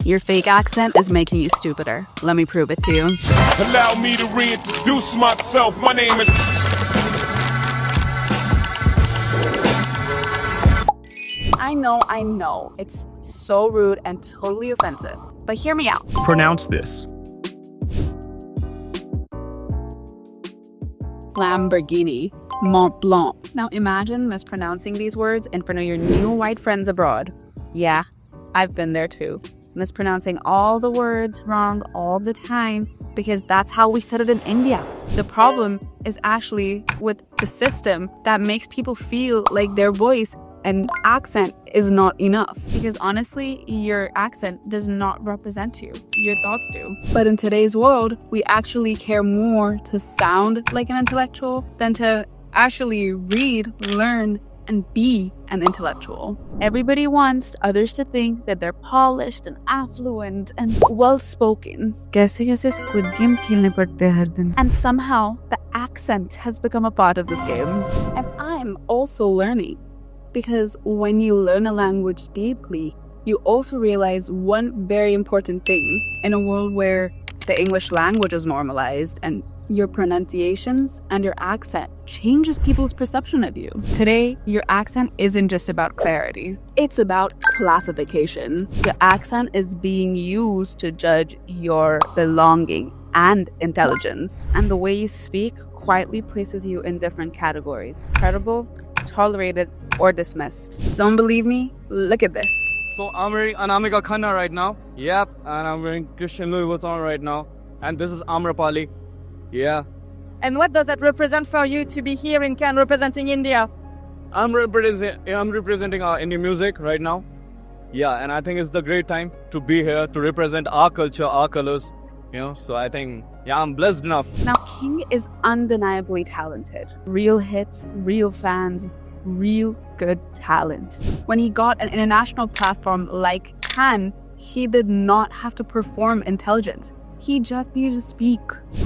Your fake accent is making you stupider. Let me prove it to you. Allow me to reintroduce myself. My name is... I know. It's so rude and totally offensive. But hear me out. Pronounce this. Lamborghini, Mont Blanc. Now imagine mispronouncing these words in front of your new white friends abroad. Yeah, I've been there too. Mispronouncing all the words wrong all the time because that's how we said it in India. The problem is actually with the system that makes people feel like their voice and accent is not enough. Because honestly, your accent does not represent you. Your thoughts do. But in today's world, we actually care more to sound like an intellectual than to actually read, learn, and be an intellectual. Everybody wants others to think that they're polished and affluent and well-spoken. कैसे Squid Games खेलने पड़ते हैं हर दिन. And somehow, the accent has become a part of this game. And I'm also learning. Because when you learn a language deeply, you also realize one very important thing. In a world where the English language is normalized and your pronunciations and your accent changes people's perception of you. Today, your accent isn't just about clarity. It's about classification. Your accent is being used to judge your belonging and intelligence. And the way you speak quietly places you in different categories. Credible, tolerated, or dismissed. Don't believe me? Look at this. So I'm wearing Anamika Khanna right now. Yep. And I'm wearing Christian Louis Vuitton right now. And this is Amrapali. Yeah. And what does that represent for you to be here in Cannes representing India? I'm representing our Indian music right now. Yeah, and I think it's the great time to be here to represent our culture, our colors. So I think, I'm blessed enough. Now, King is undeniably talented. Real hits, real fans, real good talent. When he got an international platform like Cannes, he did not have to perform intelligence. He just needed to speak.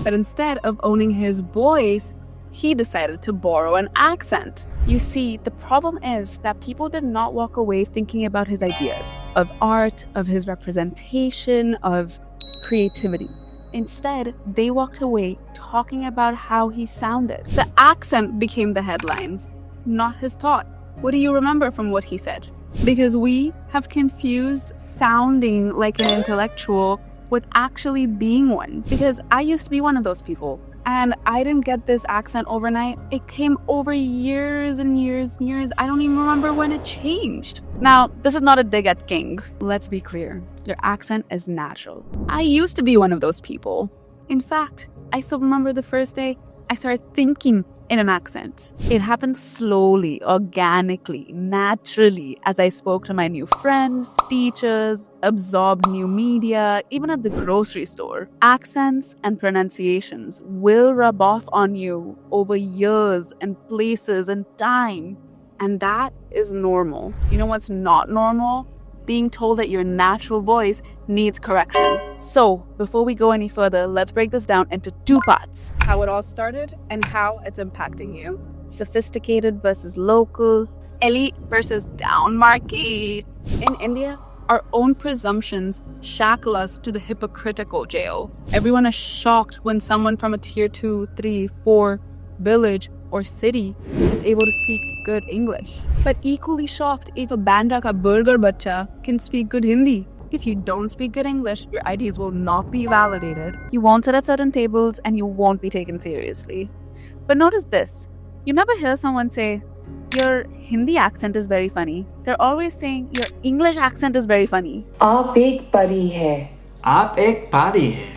But instead of owning his voice, he decided to borrow an accent. You see, the problem is that people did not walk away thinking about his ideas of art, of his representation, of creativity. Instead, they walked away talking about how he sounded. The accent became the headlines, not his thought. What do you remember from what he said? Because we have confused sounding like an intellectual with actually being one. Because I used to be one of those people. And I didn't get this accent overnight. It came over years and years and years. I don't even remember when it changed. Now, this is not a dig at King. Let's be clear. Your accent is natural. I used to be one of those people. In fact, I still remember the first day I started thinking in an accent. It happened slowly, organically, naturally as I spoke to my new friends, teachers, absorbed new media, even at the grocery store. Accents and pronunciations will rub off on you over years and places and time. And that is normal. You know what's not normal? Being told that your natural voice needs correction. So, before we go any further, let's break this down into two parts. How it all started and how it's impacting you. Sophisticated versus local. Elite versus down market. In India, our own presumptions shackle us to the hypocritical jail. Everyone is shocked when someone from a tier 2, 3, 4 village or city is able to speak good English. But equally shocked if a Bandra ka burger bacha can speak good Hindi. If you don't speak good English, your ideas will not be validated. You won't sit at certain tables and you won't be taken seriously. But notice this. You never hear someone say, your Hindi accent is very funny. They're always saying, your English accent is very funny. आप एक परी है. आप एक परी है.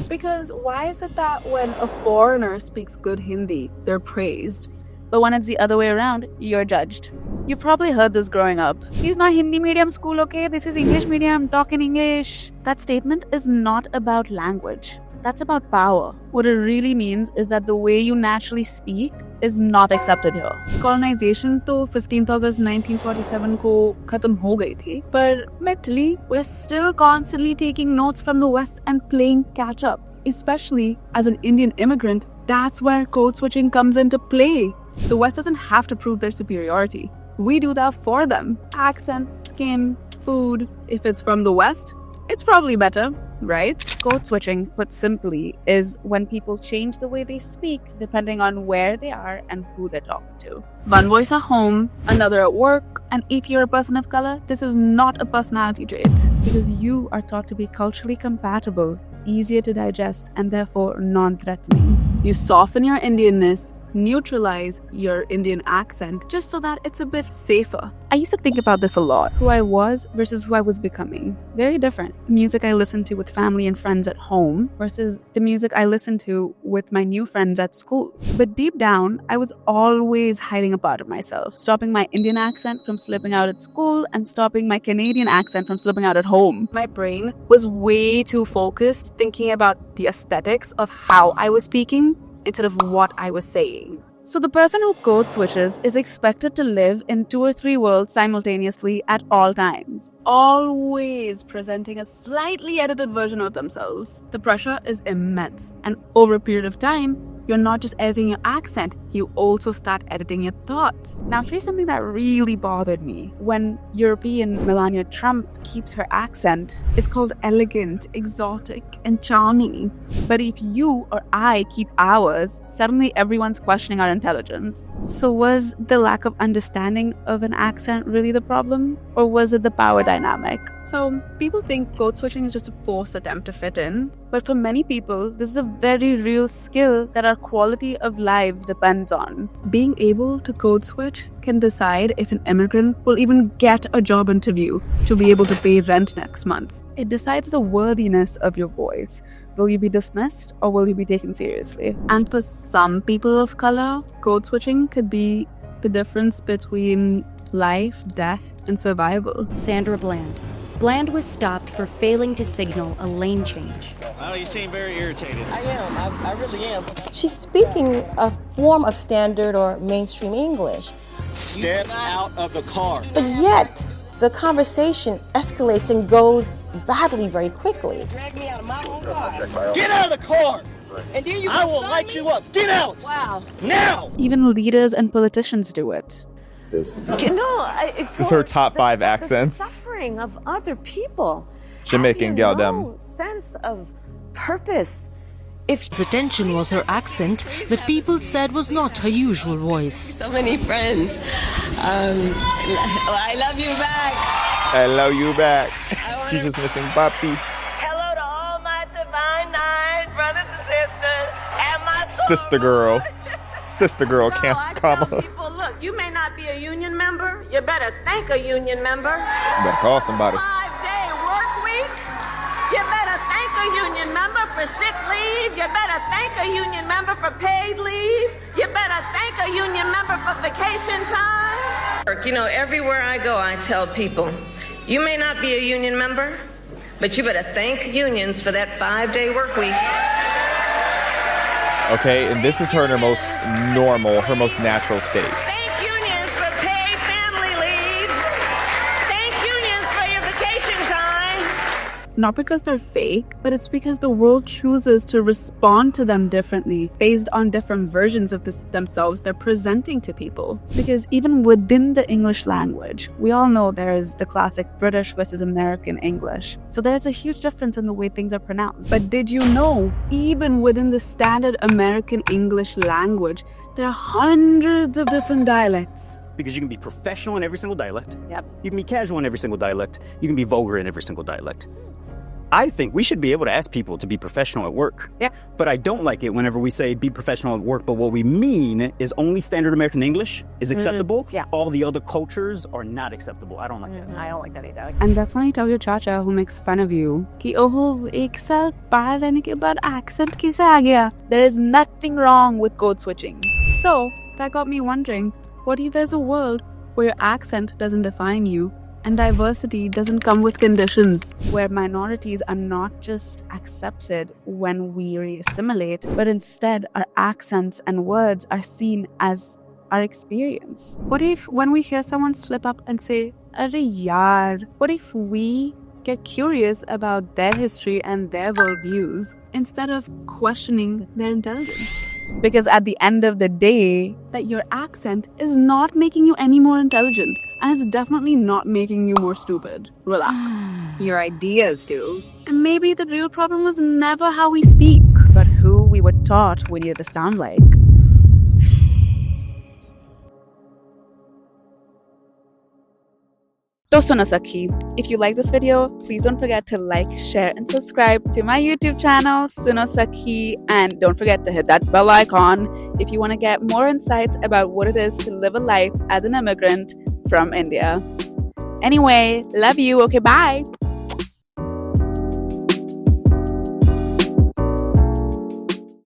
Because why is it that when a foreigner speaks good Hindi, they're praised, but when it's the other way around, you're judged? You've probably heard this growing up. He's not Hindi medium school, okay? This is English medium, talking English. That statement is not about language. That's about power. What it really means is that the way you naturally speak is not accepted here. Colonization to 15th August 1947 ko khatam ho gayi thi, but mentally we're still constantly taking notes from the West and playing catch up. Especially as an Indian immigrant, that's where code switching comes into play. The West doesn't have to prove their superiority. We do that for them. Accents, skin, food. If it's from the West, It's probably better, right? Code switching, put simply, is when people change the way they speak depending on where they are and who they're talking to. One voice at home, another at work, and if you're a person of color, this is not a personality trait because you are taught to be culturally compatible, easier to digest, and therefore non-threatening. You soften your Indianness, neutralize your Indian accent just so that it's a bit safer. I used to think about this a lot. Who I was versus who I was becoming. Very different. The music I listened to with family and friends at home versus the music I listened to with my new friends at school. But deep down, I was always hiding a part of myself, stopping my Indian accent from slipping out at school and stopping my Canadian accent from slipping out at home. My brain was way too focused thinking about the aesthetics of how I was speaking instead of what I was saying. So the person who code switches is expected to live in 2 or 3 worlds simultaneously at all times, always presenting a slightly edited version of themselves. The pressure is immense, and over a period of time, you're not just editing your accent, you also start editing your thoughts. Now, here's something that really bothered me. When European Melania Trump keeps her accent, it's called elegant, exotic, and charming. But if you or I keep ours, suddenly everyone's questioning our intelligence. So was the lack of understanding of an accent really the problem? Or was it the power dynamic? So people think code switching is just a forced attempt to fit in. But for many people, this is a very real skill that our quality of lives depends on. Being able to code switch can decide if an immigrant will even get a job interview to be able to pay rent next month. It decides the worthiness of your voice. Will you be dismissed or will you be taken seriously? And for some people of color, code switching could be the difference between life, death, and survival. Sandra Bland. Bland was stopped for failing to signal a lane change. Oh, you seem very irritated. I am. I really am. She's speaking a form of standard or mainstream English. Step out of the car. But yet, the conversation escalates and goes badly very quickly. Drag me out of my own car. Get out of the car! And then you I will light you up. Get out! Wow. Now! Even leaders and politicians do it. You know, this is her top 5 accents. The suffering of other people. Jamaican gal them. No sense of purpose. If his attention was her accent that people said was not her usual voice. So many friends. I love you back. I love you back. She's just missing Papi. Hello to all my divine 9 brothers and sisters and my Sister girl can't come up. People, look, you may not be a union member. You better thank a union member. You better call somebody. 5-day work week. You better thank a union member for sick leave. You better thank a union member for paid leave. You better thank a union member for vacation time. You know, everywhere I go, I tell people, you may not be a union member, but you better thank unions for that 5-day work week. Okay, and this is her in her most normal, her most natural state. Thank unions for paid family leave. Thank unions for your vacation time. Not because they're fake, but it's because the world chooses to respond to them differently based on different versions of themselves they're presenting to people. Because even within the English language, we all know there's the classic British versus American English. So there's a huge difference in the way things are pronounced. But did you know, even within the standard American English language, there are hundreds of different dialects. Because you can be professional in every single dialect. Yep. You can be casual in every single dialect. You can be vulgar in every single dialect. I think we should be able to ask people to be professional at work. Yeah. But I don't like it whenever we say be professional at work, but what we mean is only standard American English is acceptable. Yeah. All the other cultures are not acceptable. I don't like that. I don't like that either. And definitely tell your chacha who makes fun of you कि ओहो एक साल बाहर रहने के बाद accent कैसे आ गया? There is nothing wrong with code switching. So that got me wondering, what if there's a world where your accent doesn't define you and diversity doesn't come with conditions, where minorities are not just accepted when we re-assimilate, but instead our accents and words are seen as our experience? What if when we hear someone slip up and say, "Arre yaar," what if we get curious about their history and their worldviews instead of questioning their intelligence? Because at the end of the day, that your accent is not making you any more intelligent. And it's definitely not making you more stupid. Relax. Your ideas do. And maybe the real problem was never how we speak, but who we were taught we needed to sound like. So Suno Sakhi, if you like this video, please don't forget to like, share, and subscribe to my YouTube channel, Suno Sakhi, and don't forget to hit that bell icon if you want to get more insights about what it is to live a life as an immigrant from India. Anyway, love you. Okay, bye.